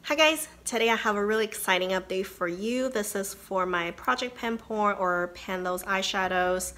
Hi guys, today I have a really exciting update for you. This is for my project pan pour or pan those eyeshadows.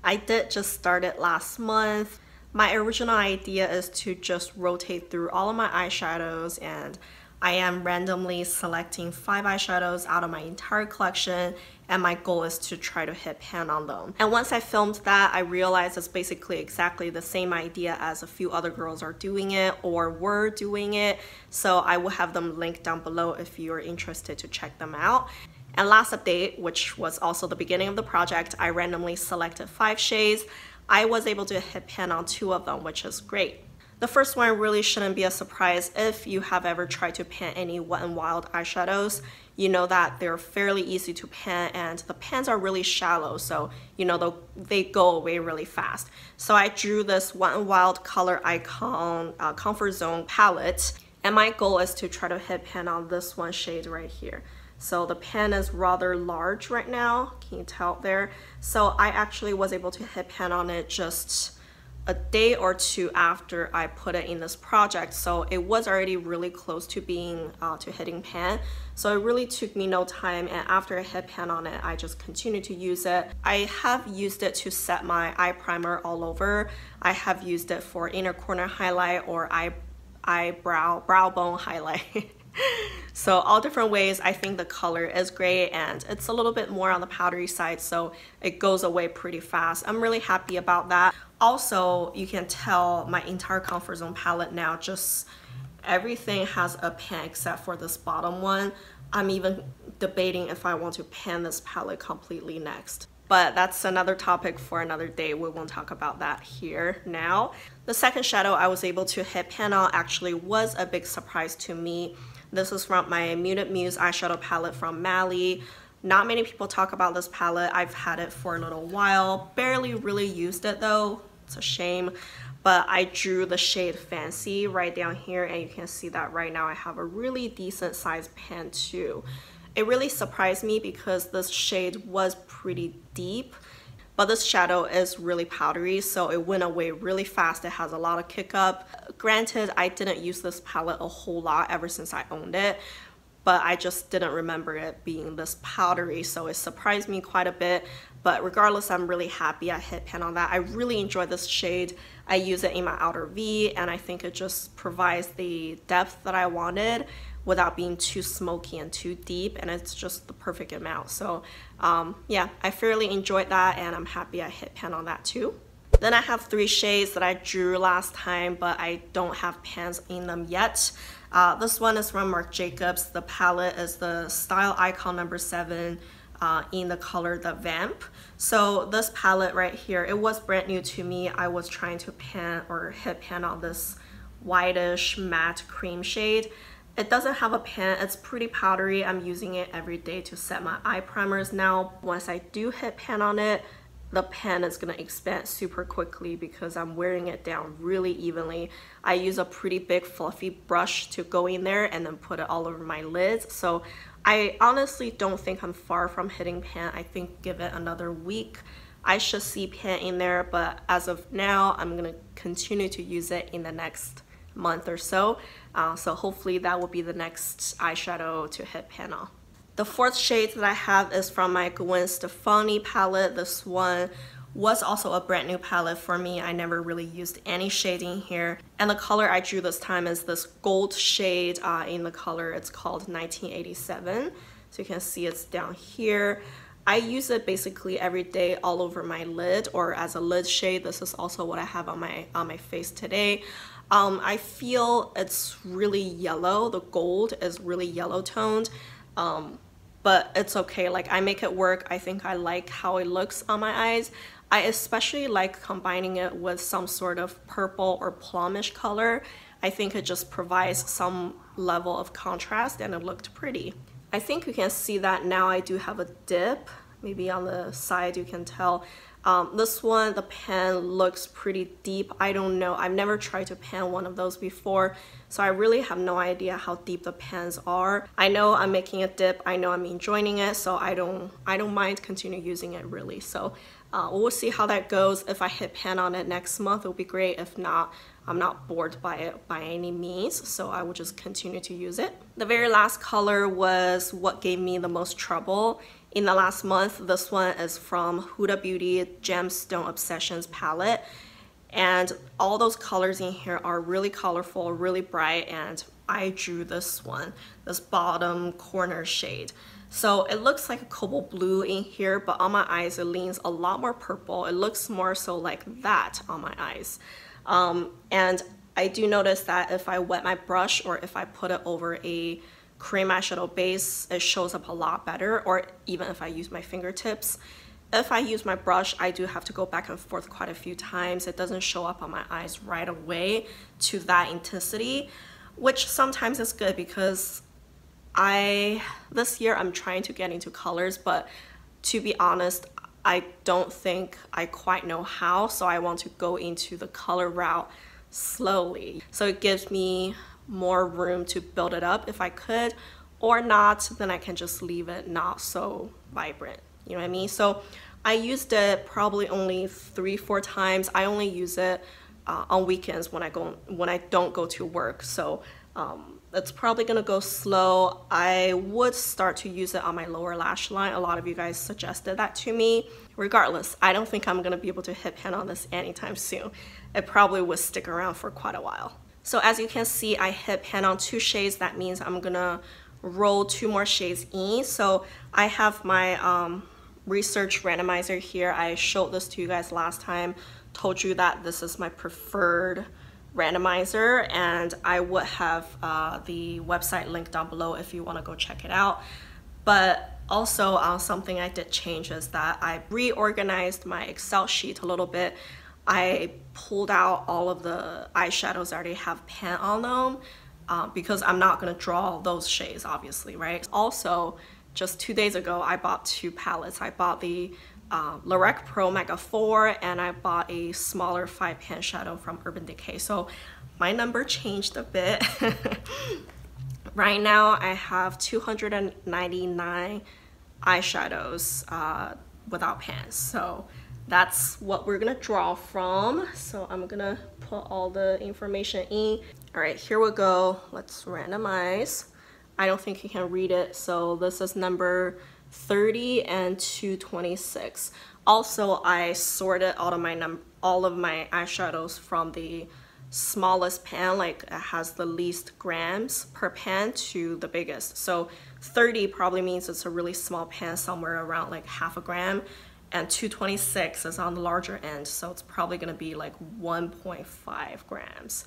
I did just start it last month. My original idea is to just rotate through all of my eyeshadows, and I am randomly selecting 5 eyeshadows out of my entire collection, and my goal is to try to hit pan on them. And once I filmed that, I realized it's basically exactly the same idea as a few other girls are doing it or were doing it. So I will have them linked down below if you're interested to check them out. And last update, which was also the beginning of the project, I randomly selected 5 shades. I was able to hit pan on 2 of them, which is great. The first one really shouldn't be a surprise if you have ever tried to pan any Wet n Wild eyeshadows. You know that they're fairly easy to pan and the pans are really shallow, so you know they go away really fast. So I drew this Wet n Wild Color Icon Comfort Zone palette, and my goal is to try to hit pan on this one shade right here. So the pan is rather large right now, can you tell there? So I actually was able to hit pan on it just a day or 2 after I put it in this project, so it was already really close to being to hitting pan. So it really took me no time, and after I hit pan on it, I just continued to use it. I have used it to set my eye primer all over. I have used it for inner corner highlight or brow bone highlight. So all different ways. I think the color is great and it's a little bit more on the powdery side, so it goes away pretty fast. I'm really happy about that. Also, you can tell my entire Comfort Zone palette now, just everything has a pan except for this bottom one. I'm even debating if I want to pan this palette completely next. But that's another topic for another day. We won't talk about that here now. The second shadow I was able to hit pan on actually was a big surprise to me. This is from my Muted Muse eyeshadow palette from Mally. Not many people talk about this palette. I've had it for a little while. Barely really used it though. It's a shame. But I drew the shade Fancy right down here, and you can see that right now I have a really decent sized pan too. It really surprised me because this shade was pretty deep, but this shadow is really powdery, so it went away really fast. It has a lot of kick up. Granted, I didn't use this palette a whole lot ever since I owned it, but I just didn't remember it being this powdery, so it surprised me quite a bit. But regardless, I'm really happy I hit pan on that. I really enjoy this shade. I use it in my outer V, and I think it just provides the depth that I wanted without being too smoky and too deep, and it's just the perfect amount. So yeah, I fairly enjoyed that, and I'm happy I hit pan on that too. Then I have 3 shades that I drew last time, but I don't have pans in them yet. This one is from Marc Jacobs. The palette is the Style Icon number 7 in the color the Vamp. So this palette right here, it was brand new to me. I was trying to pan or hit pan on this whitish matte cream shade. It doesn't have a pan, it's pretty powdery. I'm using it every day to set my eye primers now. Once I do hit pan on it, the pan is gonna expand super quickly because I'm wearing it down really evenly. I use a pretty big fluffy brush to go in there and then put it all over my lids. So I honestly don't think I'm far from hitting pan. I think give it another week, I should see pan in there, but as of now, I'm gonna continue to use it in the next month or so. So hopefully that will be the next eyeshadow to hit pan on. The 4th shade that I have is from my Gwen Stefani palette. This one was also a brand new palette for me. I never really used any shading here. And the color I drew this time is this gold shade in the color. It's called 1987. So you can see it's down here. I use it basically every day all over my lid or as a lid shade. This is also what I have on my face today. I feel it's really yellow. The gold is really yellow toned, but it's okay. Like, I make it work. I think I like how it looks on my eyes. I especially like combining it with some sort of purple or plumish color. I think it just provides some level of contrast and it looked pretty. I think you can see that now I do have a dip. Maybe on the side you can tell. This one, the pan looks pretty deep. I don't know. I've never tried to pan one of those before, so I really have no idea how deep the pans are. I know I'm making a dip. I know I'm enjoying it, so I don't mind continue using it really. So We'll see how that goes. If I hit pan on it next month, it'll be great. If not, I'm not bored by it by any means, so I will just continue to use it. The very last color was what gave me the most trouble in the last month. This one is from Huda Beauty Gemstone Obsessions palette. And all those colors in here are really colorful, really bright, and I drew this one, this bottom corner shade. So it looks like a cobalt blue in here, but on my eyes it leans a lot more purple. It looks more so like that on my eyes. And I do notice that if I wet my brush or if I put it over a cream eyeshadow base, it shows up a lot better, or even if I use my fingertips. If I use my brush, I do have to go back and forth quite a few times. It doesn't show up on my eyes right away to that intensity, which sometimes is good because this year I'm trying to get into colors, but to be honest, I don't think I quite know how, so I want to go into the color route slowly. So it gives me more room to build it up if I could, or not, then I can just leave it not so vibrant. You know what I mean? So I used it probably only 3-4 times. I only use it on weekends when I don't go to work. So it's probably gonna go slow. I would start to use it on my lower lash line. A lot of you guys suggested that to me. Regardless, I don't think I'm gonna be able to hit pan on this anytime soon. It probably would stick around for quite a while. So as you can see, I hit pan on 2 shades. That means I'm gonna roll 2 more shades in. So I have my research randomizer here. I showed this to you guys last time, told you that this is my preferred randomizer, and I would have the website link down below if you want to go check it out. But also something I did change is that I reorganized my Excel sheet a little bit. I pulled out all of the eyeshadows that already have pan on them because I'm not going to draw those shades, obviously, right? Also, just 2 days ago, I bought 2 palettes. I bought the Lorac Pro Mega 4 and I bought a smaller 5 pan shadow from Urban Decay. So my number changed a bit. Right now, I have 299 eyeshadows without pans. So that's what we're gonna draw from. So I'm gonna put all the information in. All right, here we go. Let's randomize. I don't think you can read it, so this is number 30 and 226. Also, I sorted all of my eyeshadows from the smallest pan, like it has the least grams per pan, to the biggest. So 30 probably means it's a really small pan, somewhere around like half a gram, and 226 is on the larger end, so it's probably gonna be like 1.5 grams.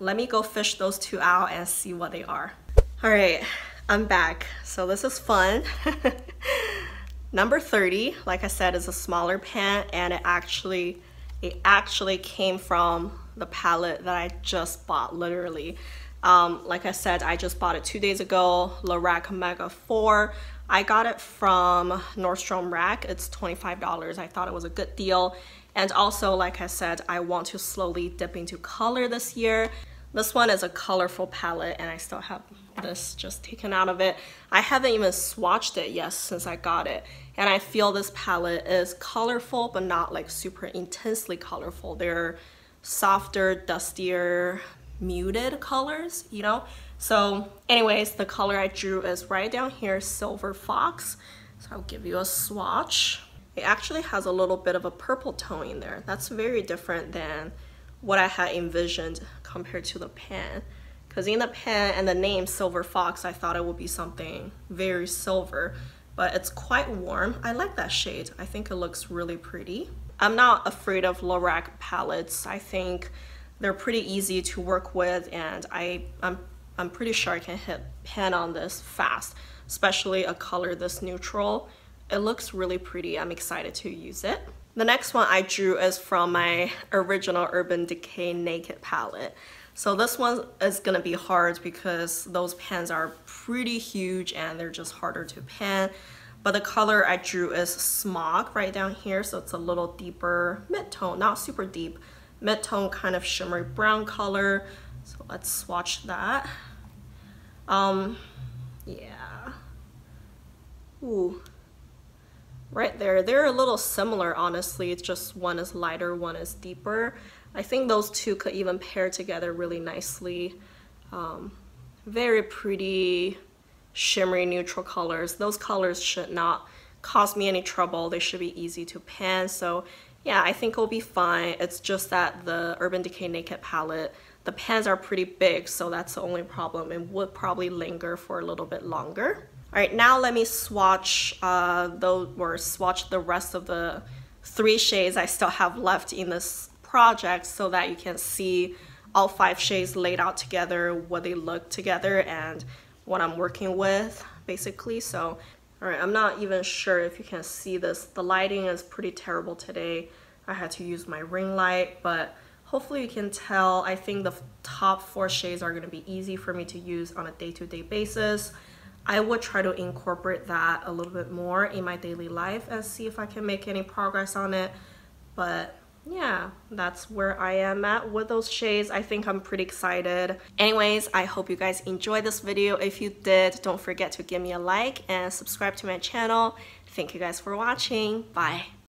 Let me go fish those 2 out and see what they are. All right, I'm back. So this is fun. Number 30, like I said, is a smaller pan, and it actually came from the palette that I just bought, literally. Like I said, I just bought it 2 days ago, Lorac Mega 4. I got it from Nordstrom Rack. It's $25. I thought it was a good deal. And also, like I said, I want to slowly dip into color this year. This one is a colorful palette, and I still have this just taken out of it. I haven't even swatched it yet since I got it, and I feel this palette is colorful, but not like super intensely colorful. They're softer, dustier, muted colors, you know? So anyways, the color I drew is right down here, Silver Fox. So I'll give you a swatch. It actually has a little bit of a purple tone in there. That's very different than what I had envisioned compared to the pan. Because in the pan and the name Silver Fox, I thought it would be something very silver, but it's quite warm. I like that shade. I think it looks really pretty. I'm not afraid of Lorac palettes. I think they're pretty easy to work with, and I'm pretty sure I can hit pan on this fast, especially a color this neutral. It looks really pretty. I'm excited to use it. The next one I drew is from my original Urban Decay Naked palette. So this one is gonna be hard because those pans are pretty huge and they're just harder to pan. But the color I drew is Smog right down here. So it's a little deeper mid-tone, not super deep, mid-tone kind of shimmery brown color. So let's swatch that. Yeah. Ooh. right there. They're a little similar, honestly. It's just one is lighter, one is deeper. I think those two could even pair together really nicely. Very pretty, shimmery, neutral colors. Those colors should not cause me any trouble. They should be easy to pan. So yeah, I think it'll be fine. It's just that the Urban Decay Naked palette, the pans are pretty big, so that's the only problem. It would probably linger for a little bit longer. All right, now let me swatch swatch the rest of the 3 shades I still have left in this project so that you can see all 5 shades laid out together, what they look together, and what I'm working with, basically. So, all right, I'm not even sure if you can see this. The lighting is pretty terrible today. I had to use my ring light, but hopefully you can tell. I think the top 4 shades are gonna be easy for me to use on a day-to-day basis. I would try to incorporate that a little bit more in my daily life and see if I can make any progress on it. But yeah, that's where I am at with those shades. I think I'm pretty excited. Anyways, I hope you guys enjoyed this video. If you did, don't forget to give me a like and subscribe to my channel. Thank you guys for watching. Bye.